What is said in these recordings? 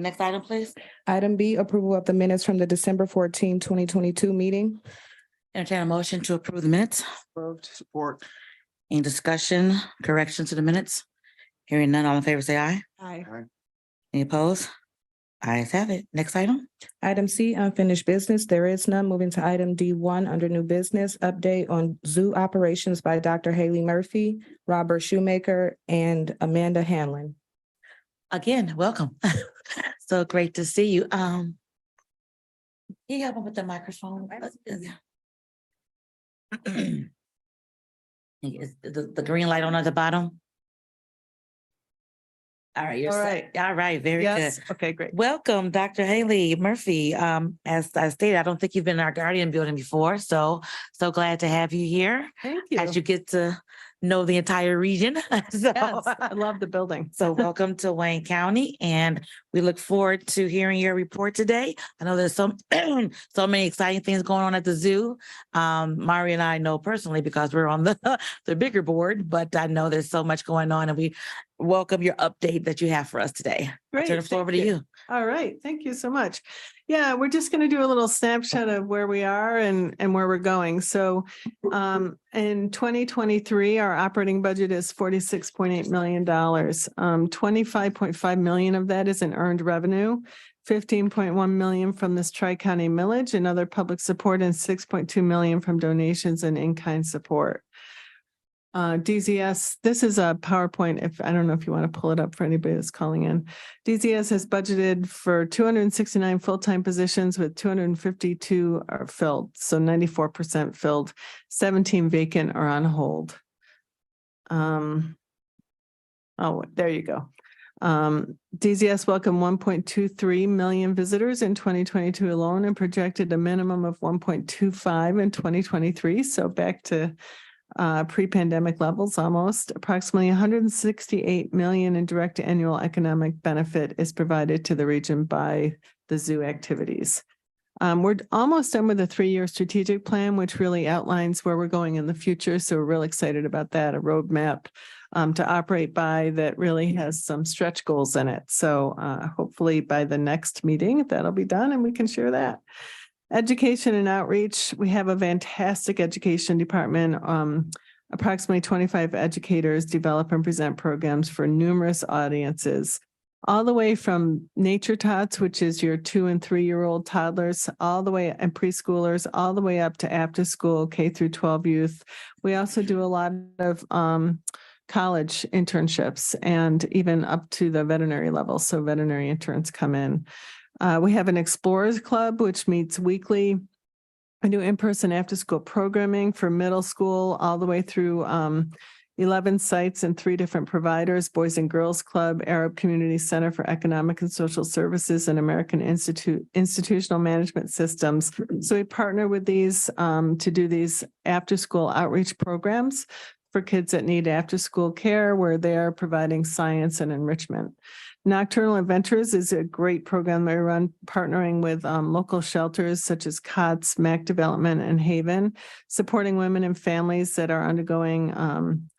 Next item, please. Item B, approval of the minutes from the December 14, 2022 meeting. Entertain a motion to approve the minutes. Moved. Support. Any discussion, correction to the minutes? Hearing none, all in favor, say aye. Aye. Any opposed? Ayes have it. Next item. Item C, unfinished business. There is none. Moving to item D1 under new business, update on zoo operations by Dr. Haley Murphy, Robert Shoemaker, and Amanda Hanlon. Again, welcome. So great to see you. Can you help me with the microphone? Is the green light on at the bottom? All right, you're All set. All right, very good. Yes, okay, great. Welcome, Dr. Haley Murphy. As I stated, I don't think you've been in our Guardian building before, so glad to have you here Thank you. as you get to know the entire region. Yes, I love the building. So welcome to Wayne County, and we look forward to hearing your report today. I know there's so many exciting things going on at the zoo. Mari and I know personally because we're on the bigger board, but I know there's so much going on, and we welcome your update that you have for us today. I'll turn the floor over to you. All right, thank you so much. Yeah, we're just going to do a little snapshot of where we are and where we're going. So in 2023, our operating budget is $46.8 million. 25.5 million of that is in earned revenue, 15.1 million from this Tri-County millage and other public support, and 6.2 million from donations and in-kind support. DZS, this is a PowerPoint. I don't know if you want to pull it up for anybody that's calling in. DZS has budgeted for 269 full-time positions, with 252 are filled. So 94% filled, 17 vacant or on hold. Oh, there you go. DZS welcomed 1.23 million visitors in 2022 alone, and projected a minimum of 1.25 in 2023. So back to pre-pandemic levels almost. Approximately 168 million in direct annual economic benefit is provided to the region by the zoo activities. We're almost done with a 3-year strategic plan, which really outlines where we're going in the future. So we're really excited about that, a roadmap to operate by that really has some stretch goals in it. So hopefully by the next meeting, that'll be done and we can share that. Education and outreach, we have a fantastic education department. Approximately 25 educators develop and present programs for numerous audiences, all the way from nature tots, which is your 2- and 3-year-old toddlers, all the way, and preschoolers, all the way up to after school K through 12 youth. We also do a lot of college internships and even up to the veterinary level. So veterinary interns come in. We have an Explorers Club, which meets weekly. We do in-person after-school programming for middle school all the way through 11 sites and 3 different providers: Boys and Girls Club, Arab Community Center for Economic and Social Services, and American Institutional Management Systems. So we partner with these to do these after-school outreach programs for kids that need after-school care, where they are providing science and enrichment. Nocturnal Adventures is a great program that we run, partnering with local shelters such as COTS, MAC Development, and Haven, supporting women and families that are undergoing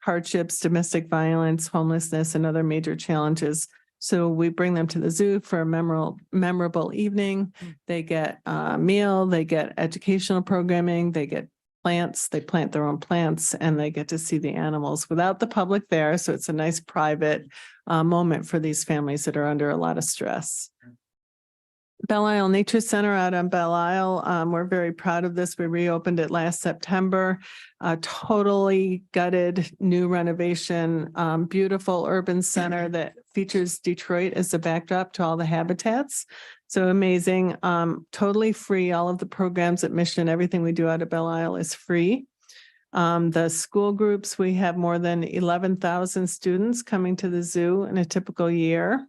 hardships, domestic violence, homelessness, and other major challenges. So we bring them to the zoo for a memorable evening. They get a meal, they get educational programming, they get plants, they plant their own plants, and they get to see the animals without the public there. So it's a nice private moment for these families that are under a lot of stress. Belle Isle Nature Center out on Belle Isle. We're very proud of this. We reopened it last September. Totally gutted, new renovation, beautiful urban center that features Detroit as the backdrop to all the habitats. So amazing, totally free. All of the programs, admission, everything we do out of Belle Isle is free. The school groups, we have more than 11,000 students coming to the zoo in a typical year.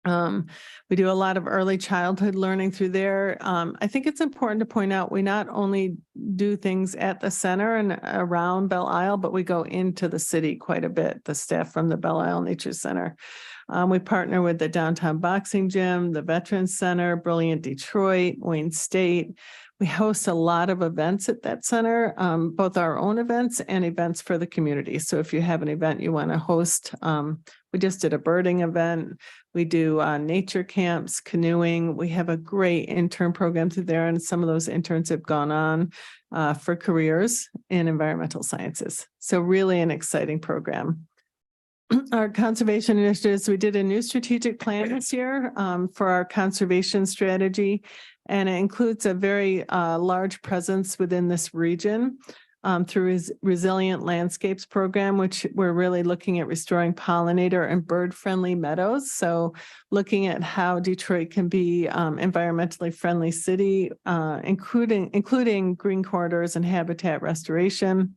We do a lot of early childhood learning through there. I think it's important to point out we not only do things at the center and around Belle Isle, but we go into the city quite a bit, the staff from the Belle Isle Nature Center. We partner with the Downtown Boxing Gym, the Veterans Center, Brilliant Detroit, Wayne State. We host a lot of events at that center, both our own events and events for the community. So if you have an event you want to host, we just did a birding event. We do nature camps, canoeing. We have a great intern program through there, and some of those interns have gone on for careers in environmental sciences. So really an exciting program. Our conservation initiatives, we did a new strategic plan this year for our conservation strategy, and it includes a very large presence within this region through Resilient Landscapes program, which we're really looking at restoring pollinator and bird-friendly meadows. So looking at how Detroit can be environmentally friendly city, including green corridors and habitat restoration.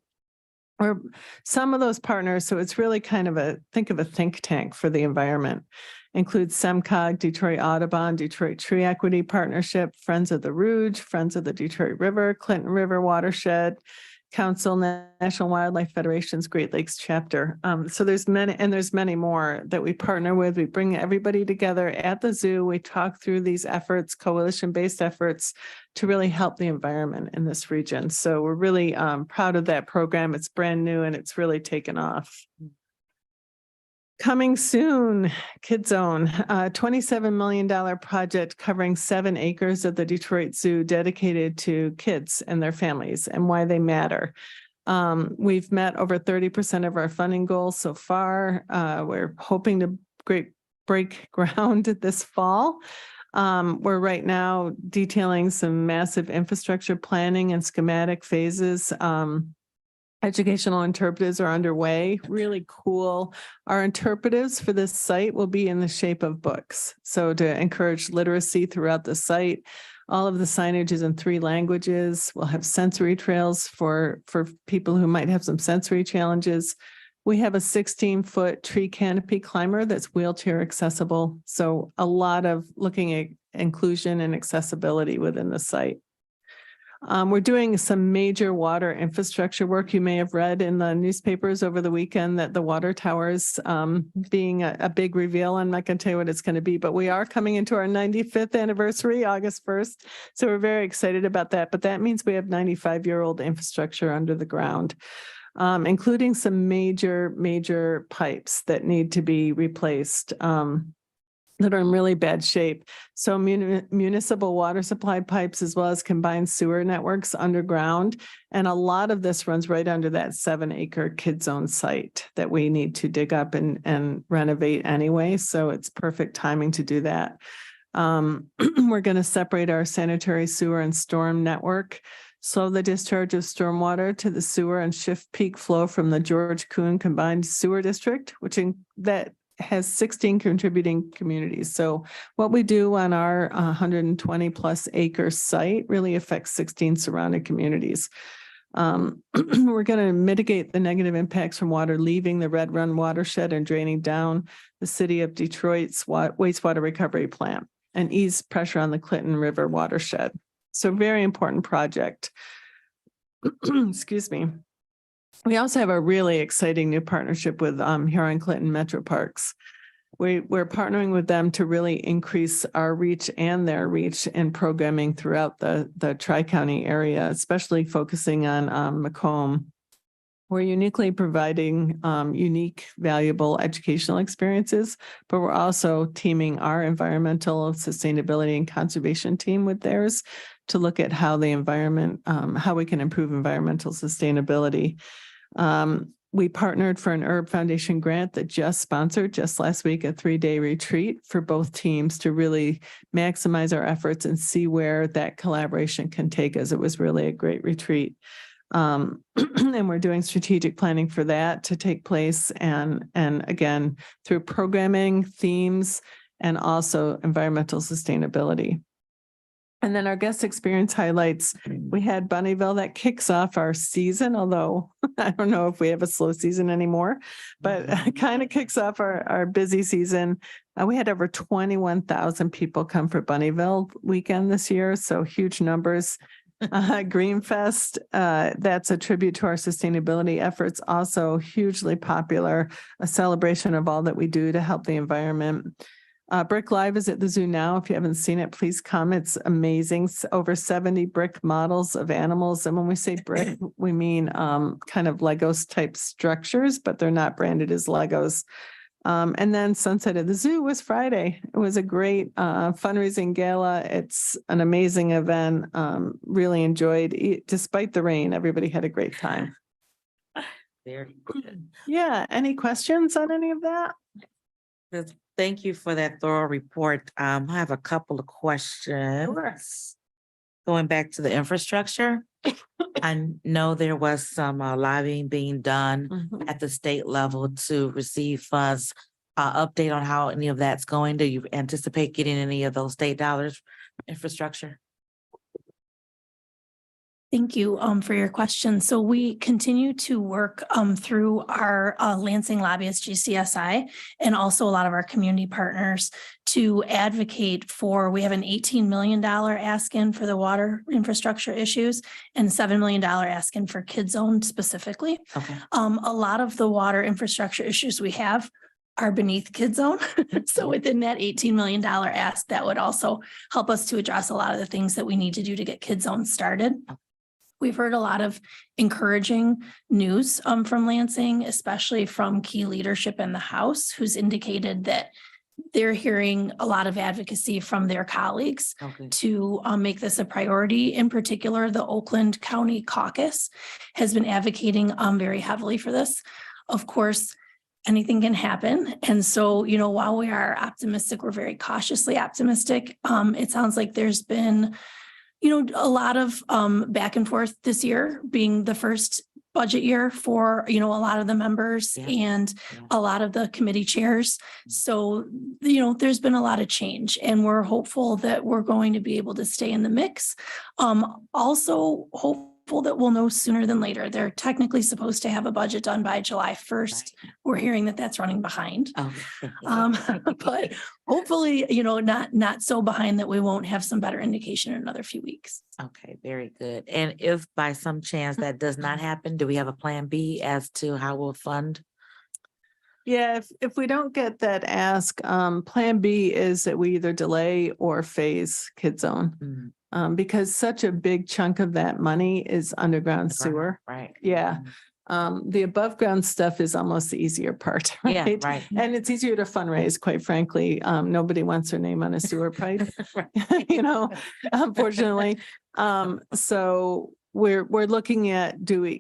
Or some of those partners, so it's really kind of think of a think tank for the environment. Includes SEMCOG, Detroit Audubon, Detroit Tree Equity Partnership, Friends of the Rouge, Friends of the Detroit River, Clinton River Watershed, Council, National Wildlife Federation's Great Lakes chapter. So there's many more that we partner with. We bring everybody together at the zoo. We talk through these efforts, coalition-based efforts, to really help the environment in this region. So we're really proud of that program. It's brand new and it's really taken off. Coming soon, Kid Zone, a $27 million project covering 7 acres of the Detroit Zoo dedicated to kids and their families and why they matter. We've met over 30% of our funding goals so far. We're hoping to break ground this fall. We're right now detailing some massive infrastructure planning and schematic phases. Educational interpretives are underway, really cool. Our interpretives for this site will be in the shape of books. So to encourage literacy throughout the site, all of the signage is in 3 languages. We'll have sensory trails for people who might have some sensory challenges. We have a 16-foot tree canopy climber that's wheelchair accessible. So a lot of looking at inclusion and accessibility within the site. We're doing some major water infrastructure work. You may have read in the newspapers over the weekend that the water towers being a big reveal. I'm not going to tell you what it's going to be, but we are coming into our 95th anniversary, August 1st. So we're very excited about that. But that means we have 95-year-old infrastructure under the ground, including some major pipes that need to be replaced. That are in really bad shape. So municipal water supply pipes, as well as combined sewer networks underground. And a lot of this runs right under that 7-acre Kid Zone site that we need to dig up and renovate anyway. So it's perfect timing to do that. We're going to separate our sanitary sewer and storm network, slow the discharge of stormwater to the sewer, and shift peak flow from the George Kuhn Combined Sewer District, that has 16 contributing communities. So what we do on our 120 plus acre site really affects 16 surrounding communities. We're going to mitigate the negative impacts from water leaving the Red Run watershed and draining down the city of Detroit's wastewater recovery plant and ease pressure on the Clinton River watershed. So very important project. Excuse me. We also have a really exciting new partnership with Huron Clinton Metro Parks. We're partnering with them to really increase our reach and their reach in programming throughout the Tri-County area, especially focusing on Macomb. We're uniquely providing unique, valuable educational experiences, but we're also teaming our environmental sustainability and conservation team with theirs to look at how the environment, how we can improve environmental sustainability. We partnered for an Herb Foundation grant that just sponsored just last week a 3-day retreat for both teams to really maximize our efforts and see where that collaboration can take us. It was really a great retreat. And we're doing strategic planning for that to take place. And again, through programming, themes, and also environmental sustainability. And then our guest experience highlights, we had Bunnyville that kicks off our season, although I don't know if we have a slow season anymore, but kind of kicks off our busy season. We had over 21,000 people come for Bunnyville weekend this year, so huge numbers. Greenfest, that's a tribute to our sustainability efforts, also hugely popular, a celebration of all that we do to help the environment. Brick Live is at the zoo now. If you haven't seen it, please come. It's amazing. Over 70 brick models of animals. And when we say brick, we mean kind of Legos type structures, but they're not branded as Legos. And then Sunset at the Zoo was Friday. It was a great fundraising gala. It's an amazing event. Really enjoyed it. Despite the rain, everybody had a great time. Very good. Yeah. Any questions on any of that? Thank you for that thorough report. I have a couple of questions. Going back to the infrastructure, I know there was some lobbying being done Mhm. at the state level to receive funds. Update on how any of that's going. Do you anticipate getting any of those state dollars for infrastructure? Thank you for your question. So we continue to work through our Lansing lobbyist GCSI and also a lot of our community partners to advocate for, we have an $18 million ask in for the water infrastructure issues and $7 million ask in for Kid Zone specifically. Okay. A lot of the water infrastructure issues we have are beneath Kid Zone. So within that $18 million ask, that would also help us to address a lot of the things that we need to do to get Kid Zone started. We've heard a lot of encouraging news from Lansing, especially from key leadership in the House, who's indicated that they're hearing a lot of advocacy from their colleagues Okay. to make this a priority. In particular, the Oakland County Caucus has been advocating very heavily for this. Of course, anything can happen. And so, while we are optimistic, we're very cautiously optimistic. It sounds like there's been a lot of back and forth this year being the first budget year for, a lot of the members and a lot of the committee chairs. So, there's been a lot of change and we're hopeful that we're going to be able to stay in the mix. Also hopeful that we'll know sooner than later. They're technically supposed to have a budget done by July 1st. We're hearing that that's running behind. But hopefully, not so behind that we won't have some better indication in another few weeks. Okay, very good. And if by some chance that does not happen, do we have a plan B as to how we'll fund? Yeah, if we don't get that ask, plan B is that we either delay or phase Kid Zone. Because such a big chunk of that money is underground sewer. Right. Yeah. The above ground stuff is almost the easier part, right? Yeah, right. And it's easier to fundraise, quite frainly. Nobody wants their name on a sewer pipe, unfortunately. So we're looking at,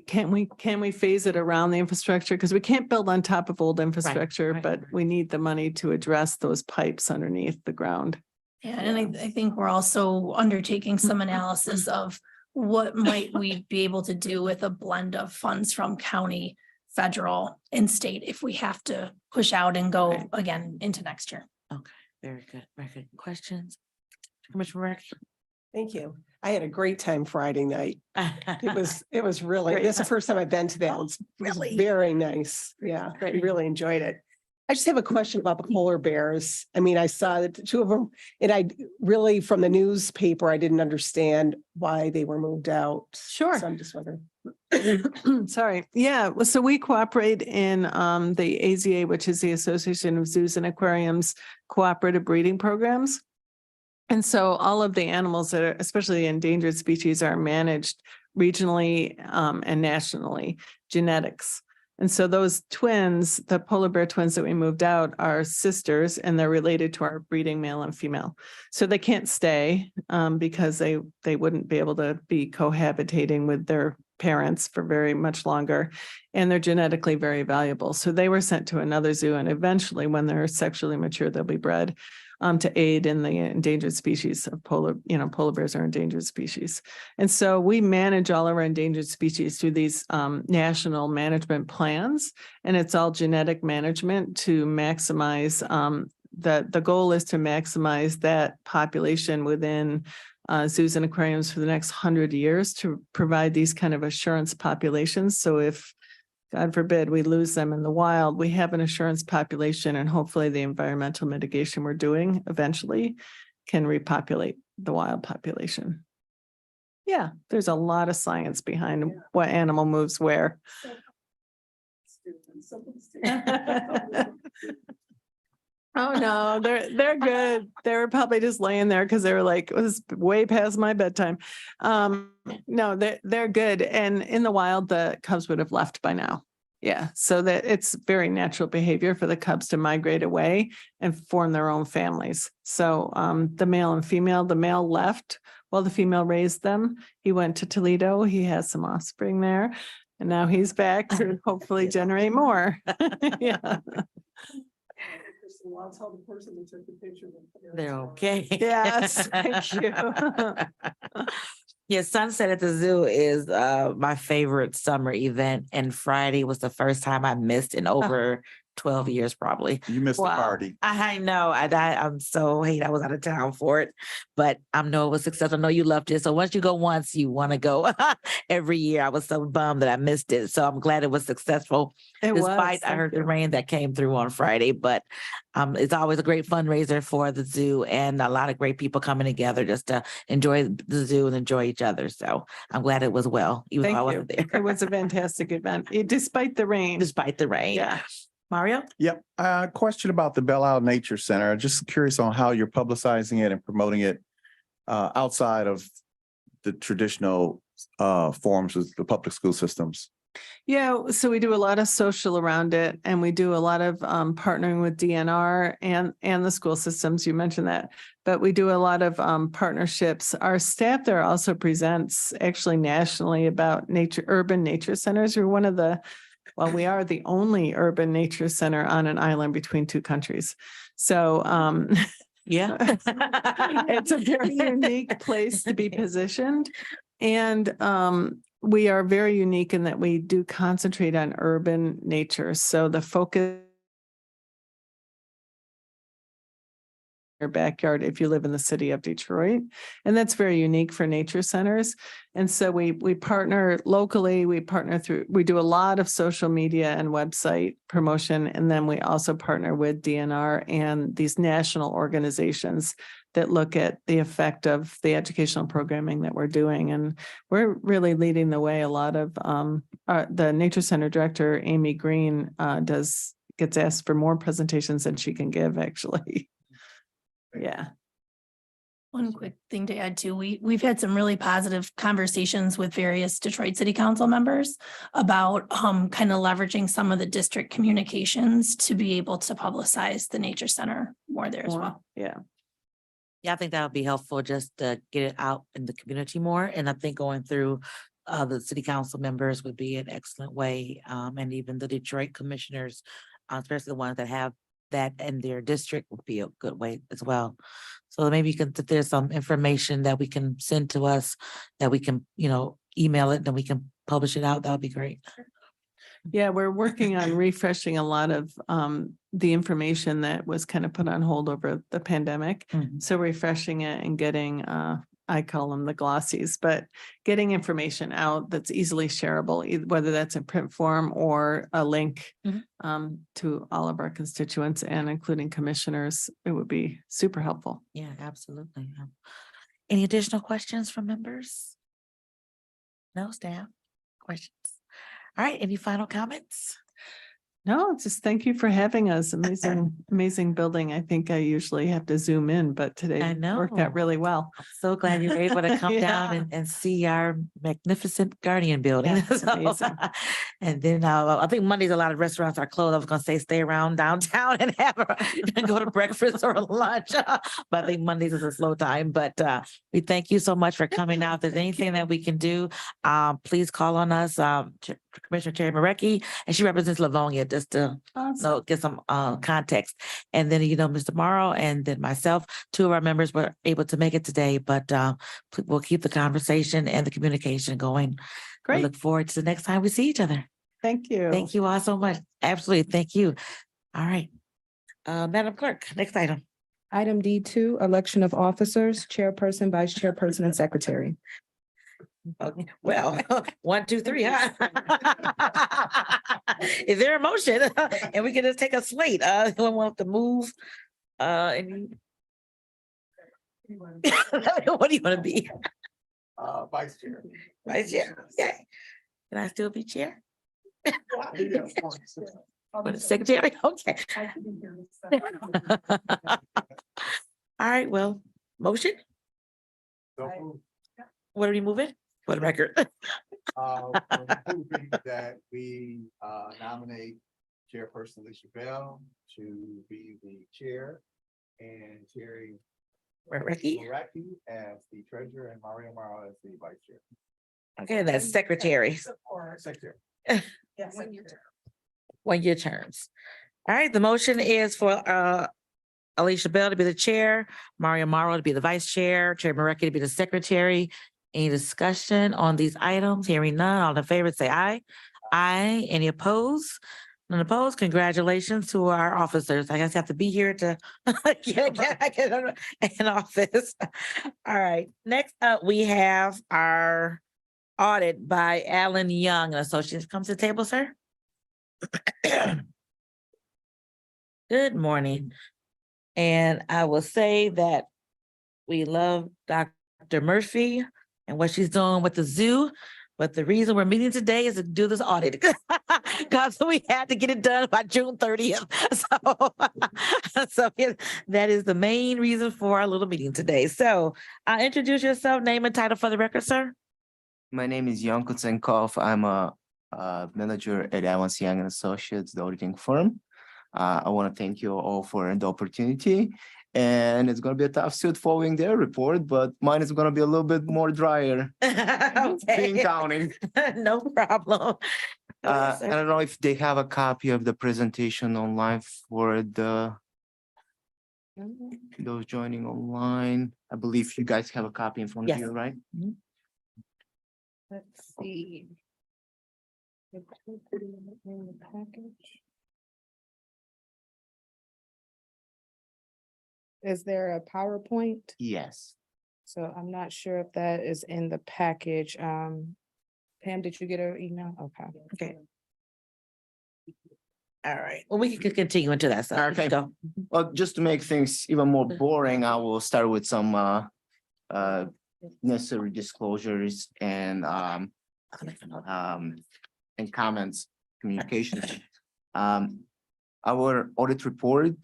can we phase it around the infrastructure? Because we can't build on top of old infrastructure, but we need the money to address those pipes underneath the ground. Yeah, and I think we're also undertaking some analysis of what might we be able to do with a blend of funds from county, federal, and state if we have to push out and go again into next year. Okay, very good. Very good. Questions? Commissioner Rex? Thank you. I had a great time Friday night. It was really, Great. this is the first time I've been to that. It was Really? very nice. Yeah, I Great. really enjoyed it. I just have a question about the polar bears. I mean, I saw that two of them, and I really, from the newspaper, I didn't understand why they were moved out. Sure. So I'm just wondering. Sorry. Yeah. Well, so we cooperate in the AZA, which is the Association of Zoos and Aquariums cooperative breeding programs. And so all of the animals that are, especially endangered species, are managed regionally and nationally, genetics. And so those twins, the polar bear twins that we moved out, are sisters, and they're related to our breeding male and female. So they can't stay because they wouldn't be able to be cohabitating with their parents for very much longer. And they're genetically very valuable. So they were sent to another zoo, and eventually when they're sexually mature, they'll be bred to aid in the endangered species of polar bears are endangered species. And so we manage all of our endangered species through these national management plans, and it's all genetic management to maximize, the goal is to maximize that population within zoos and aquariums for the next 100 years to provide these kind of assurance populations. So if, God forbid, we lose them in the wild, we have an assurance population, and hopefully the environmental mitigation we're doing eventually can repopulate the wild population. Yeah, there's a lot of science behind what animal moves where. Oh, no, they're good. They were probably just laying there because they were like, it was way past my bedtime. No, they're good. And in the wild, the cubs would have left by now. Yeah, so that it's very natural behavior for the cubs to migrate away and form their own families. So the male and female, the male left while the female raised them. He went to Toledo. He has some offspring there. And now he's back to hopefully generate more. Yeah. I'll tell the person who took the picture. They're okay. Yes, thank you. Yeah, Sunset at the Zoo is my favorite summer event, and Friday was the first time I missed in over 12 years, probably. You missed the Wow. party. I know. I'm so hate I was out of town for it, but I know it was successful. I know you loved it. So once you go once, you want to go every year. I was so bummed that I missed it. So I'm glad it was successful. It Despite was, I heard thank the you. rain that came through on Friday, but it's always a great fundraiser for the zoo and a lot of great people coming together just to enjoy the zoo and enjoy each other. So I'm glad it was well, even though I Thank wasn't you. there. It was a fantastic event, despite the rain. Despite the rain. Yeah. Mario? Yep. Question about the Belle Isle Nature Center. Just curious on how you're publicizing it and promoting it outside of the traditional forms of the public school systems. Yeah, so we do a lot of social around it, and we do a lot of partnering with DNR and the school systems. You mentioned that, but we do a lot of partnerships. Our staff there also presents actually nationally about urban nature centers. We're one of the, well, we are the only urban nature center on an island between two countries. So Yeah. it's a very unique place to be positioned. And we are very unique in that we do concentrate on urban nature. So the focus your backyard if you live in the city of Detroit. And that's very unique for nature centers. And so we partner locally, we do a lot of social media and website promotion. And then we also partner with DNR and these national organizations that look at the effect of the educational programming that we're doing. And we're really leading the way. A lot of the Nature Center director, Amy Green, gets asked for more presentations than she can give, actually. Yeah. One quick thing to add too, we've had some really positive conversations with various Detroit City Council members about kind of leveraging some of the district communications to be able to publicize the Nature Center more there as well. Yeah. Yeah, I think that would be helpful just to get it out in the community more. And I think going through the city council members would be an excellent way. And even the Detroit commissioners, especially the ones that have that in their district, would be a good way as well. So maybe if there's some information that we can send to us that we can, email it, then we can publish it out. That would be great. Yeah, we're working on refreshing a lot of the information that was kind of put on hold over the pandemic. Mhm. So refreshing it and getting, I call them the glossies, but getting information out that's easily shareable, whether that's in print form or a link to all of our constituents and including commissioners, it would be super helpful. Yeah, absolutely. Any additional questions from members? No, staff? Questions? All right, any final comments? No, just thank you for having us. Amazing building. I think I usually have to zoom in, but today I worked know. out really well. So glad you were able to come down Yeah. and see our magnificent Guardian building. Yeah, it's So, amazing. and then I think Mondays a lot of restaurants are closed. I was gonna say stay around downtown and and go to breakfast or lunch. But I think Mondays is a slow time. But we thank you so much for coming out. If there's anything that we can do, please call on us. Commissioner Terry Marecki, and she represents Livonia, just to get some context. And then, Mr. Morrow and then myself, two of our members were able to make it today, but we'll keep the conversation and the communication going. I Great. look forward to the next time we see each other. Thank you. Thank you all so much. Absolutely. Thank you. All right. Madam Clerk, next item. Item D2, election of officers, chairperson, vice chairperson, and secretary. Okay, well, 1, 2, 3, huh? Is there a motion? And we can just take a slate. Anyone want to move? What do you want to be? Vice Chair. Vice chair? Okay. Can I still be chair? What, secretary? Okay. All right, well, motion? What are we moving? for the record. Moving that we nominate Chairperson Alicia Bell to be the chair and Terry Ricky. Moraki as the treasurer and Mario Morrow as the vice chair. Okay, that's secretary. Secretary. Yes. 1 year terms. All right, the motion is for Alicia Bell to be the chair, Mario Morrow to be the vice chair, Chair Marecki to be the secretary. Any discussion on these items? Hearing none, all in favor say aye. Aye. Any opposed? None opposed? Congratulations to our officers. I guess you have to be here to get in office. All right, next up, we have our audit by Alan Young and Associates. Come to the table, sir. Good morning. And I will say that we love Dr. Murphy and what she's doing with the zoo. But the reason we're meeting today is to do this audit because we had to get it done by June 30th. So that is the main reason for our little meeting today. So introduce yourself, name and title for the record, sir. My name is Jan Kutsenkov. I'm a manager at Evans Young and Associates, the auditing firm. I want to thank you all for the opportunity. And it's going to be a tough suit following their report, but mine is going to be a little bit more drier. Being counting. No problem. I don't know if they have a copy of the presentation online for those joining online. I believe you guys have a copy in front of Yes. you, right? Let's see. In the package. Is there a PowerPoint? Yes. So I'm not sure if that is in the package. Pam, did you get her email? Okay. Okay. All right. Well, we can continue into that. So Okay. go. Well, just to make things even more boring, I will start with some necessary disclosures and comments, communications. Our audit report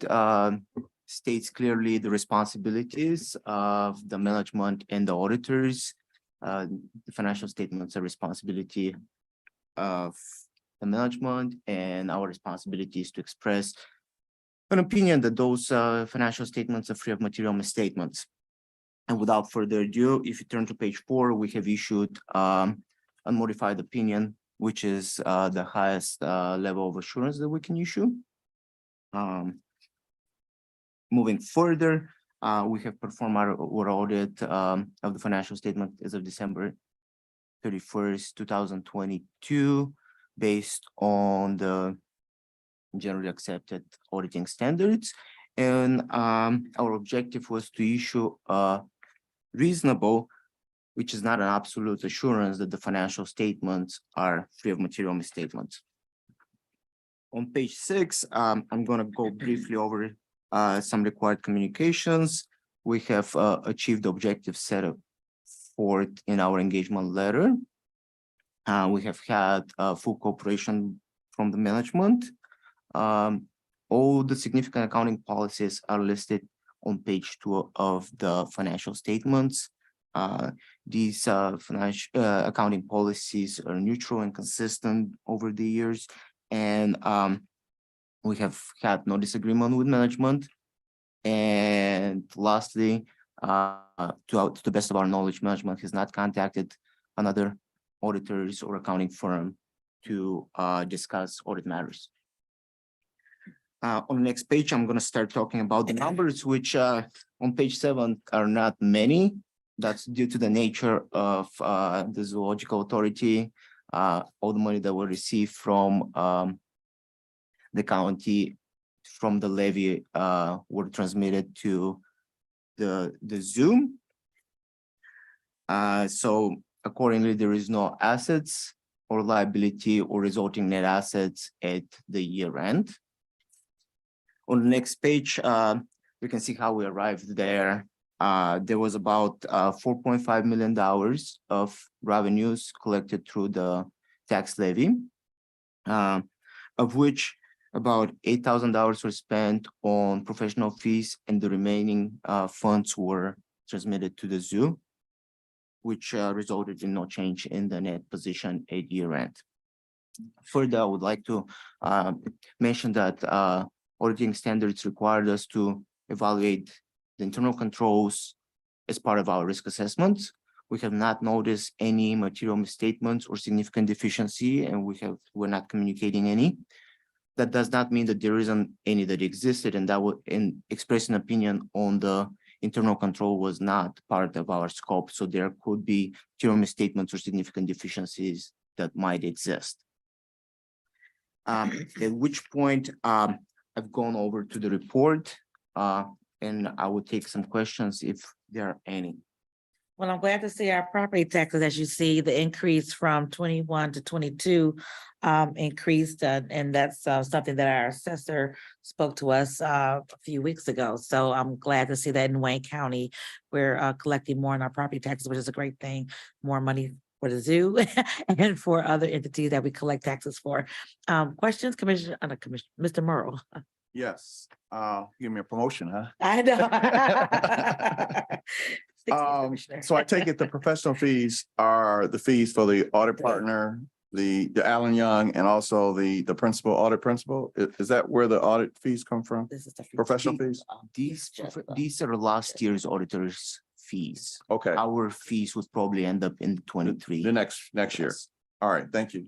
states clearly the responsibilities of the management and the auditors. The financial statements are responsibility of the management, and our responsibility is to express an opinion that those financial statements are free of material misstatements. And without further ado, if you turn to page 4, we have issued unmodified opinion, which is the highest level of assurance that we can issue. Moving further, we have performed our audit of the financial statement as of December 31st, 2022, based on the generally accepted auditing standards. And our objective was to issue a reasonable, which is not an absolute assurance that the financial statements are free of material misstatements. On page 6, I'm going to go briefly over some required communications. We have achieved the objective set forth in our engagement letter. We have had full cooperation from the management. All the significant accounting policies are listed on page 2 of the financial statements. These financial accounting policies are neutral and consistent over the years, and we have had no disagreement with management. And lastly, to the best of our knowledge, management has not contacted another auditors or accounting firm to discuss audit matters. On the next page, I'm going to start talking about the numbers, which on page 7 are not many. That's due to the nature of the Zoological Authority. All the money that we receive from the county from the levy were transmitted to the zoo. So accordingly, there is no assets or liability or resulting net assets at the year end. On the next page, we can see how we arrived there. There was about $4.5 million of revenues collected through the tax levy, of which about $8,000 were spent on professional fees, and the remaining funds were transmitted to the zoo. which resulted in no change in the net position at year end. Further, I would like to mention that auditing standards required us to evaluate the internal controls as part of our risk assessment. We have not noticed any material misstatements or significant deficiency, and we're not communicating any. That does not mean that there isn't any that existed, and that would express an opinion on the internal control was not part of our scope. So there could be material misstatements or significant deficiencies that might exist. At which point I've gone over to the report and I will take some questions if there are any. Well, I'm glad to see our property taxes, as you see, the increase from 21 to 22 increased, and that's something that our assessor spoke to us a few weeks ago. So I'm glad to see that in Wayne County, we're collecting more on our property taxes, which is a great thing. More money for the zoo and for other entities that we collect taxes for. Questions, Commissioner, Mr. Murrow? Yes, give me a promotion, huh? I know. 60, Commissioner. So I take it the professional fees are the fees for the audit partner, the Allen Young, and also the principal, audit principal. Is that where the audit fees come from? This is the Professional fees? These are last year's auditors' fees. Okay, Our fees would probably end up in 23. the next year. Yes. All right, thank you.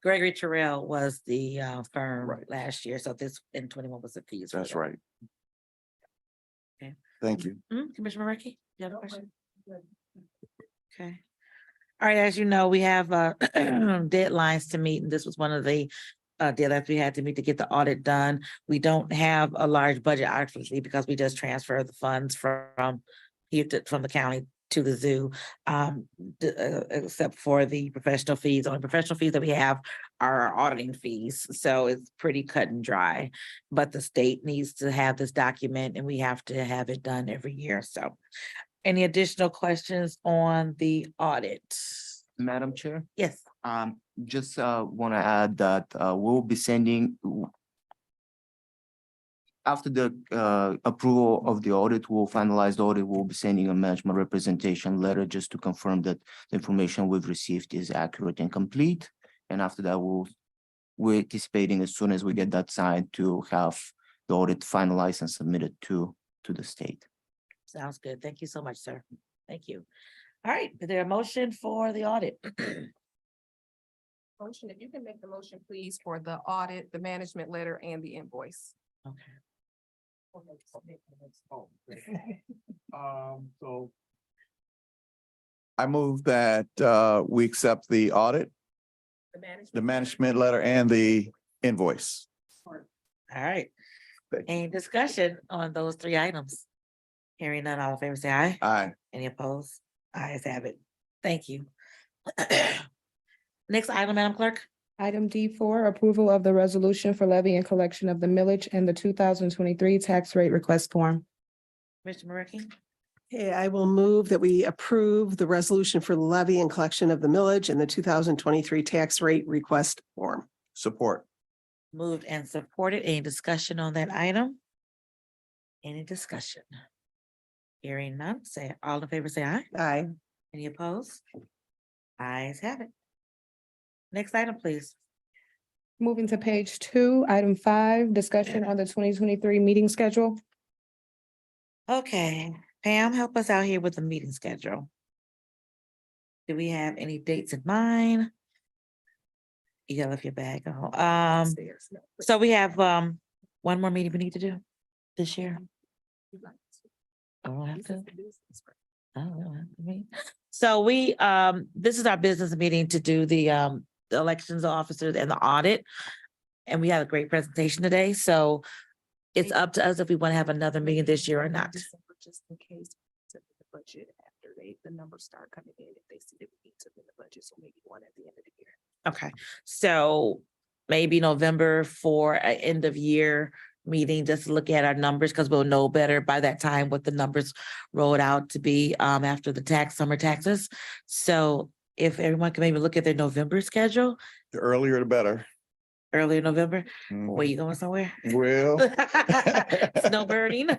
Gregory Terrell was the firm Right. last year, so this in 21 was the fees. for That's them. right. Okay. Thank you. Commissioner Markey, you have a question? Okay. All right, as you know, we have deadlines to meet, and this was one of the deadlines we had to meet to get the audit done. We don't have a large budget, obviously, because we just transfer the funds from here from the county to the zoo, except for the professional fees. Only professional fees that we have are our auditing fees, so it's pretty cut and dry. But the state needs to have this document, and we have to have it done every year. So, any additional questions on the audit? Madam Chair, Yes. just want to add that we'll be sending after the approval of the audit, we'll finalize the audit. We'll be sending a management representation letter just to confirm that the information we've received is accurate and complete. And after that, we're anticipating as soon as we get that signed to have the audit finalized and submitted to the state. Sounds good. Thank you so much, sir. Thank you. All right, is there a motion for the audit? Motion, if you can make the motion, please, for the audit, the management letter, and the invoice. Okay. So I move that we accept the audit, the management letter, and the invoice. All right. Any discussion on those three items? Hearing none, all in favor, say aye. Aye. Any opposed? Ayes have it. Thank you. Next item, Madam Clerk. Item D4, approval of the resolution for levy and collection of the millage and the 2023 tax rate request form. Mr. Markey. Okay, I will move that we approve the resolution for levy and collection of the millage and the 2023 tax rate request form. Support. Moved and supported. Any discussion on that item? Any discussion? Hearing none, say all in favor, say aye. Aye. Any opposed? Ayes have it. Next item, please. Moving to page 2, item 5, discussion on the 2023 meeting schedule. Okay, Pam, help us out here with the meeting schedule. Do we have any dates in mind? You left your bag. So we have one more meeting we need to do this year. I don't have to. I don't have to meet. So we this is our business meeting to do the elections officers and the audit. And we had a great presentation today, so it's up to us if we want to have another meeting this year or not. Just in case the budget after the numbers start coming in, if they see that we need to in the budget, so maybe one at the end of the year. Okay, so maybe November for an end of year meeting, just to look at our numbers, because we'll know better by that time what the numbers rolled out to be after the summer taxes. So if everyone can maybe look at their November schedule, The earlier the better. early in November, Mhm. where you going somewhere? Well. Snowbirding.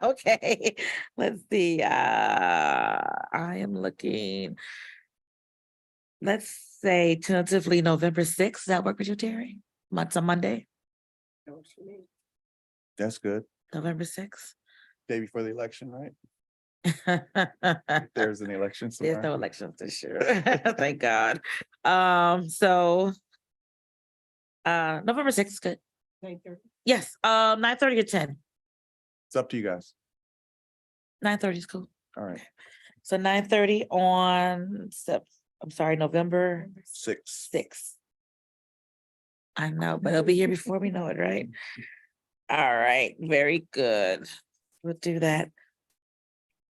Okay, let's see. All I am looking. Let's say tentatively November 6th. Does that work with you, Terry? It's a Monday, That's good. November 6th. Day before the election, right? There's There's an election somewhere. no elections this year. Thank God. So November 6th is good. Yes, 9:30 or 10. It's up to you guys. 9:30 is cool. All right. So 9:30 on November 6th. I know, but it'll be here before we know it, right? All right, very good. We'll do that.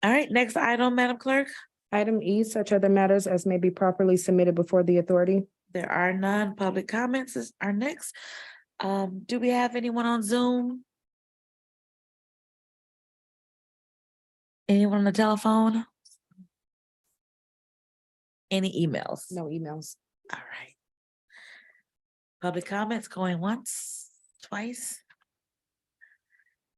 All right, next item, Madam Clerk. Item E, such other matters as may be properly submitted before the authority. There are none. Public comments is our next. Do we have anyone on Zoom? Anyone on the telephone? Any emails? No emails. All right. Public comments going once, twice.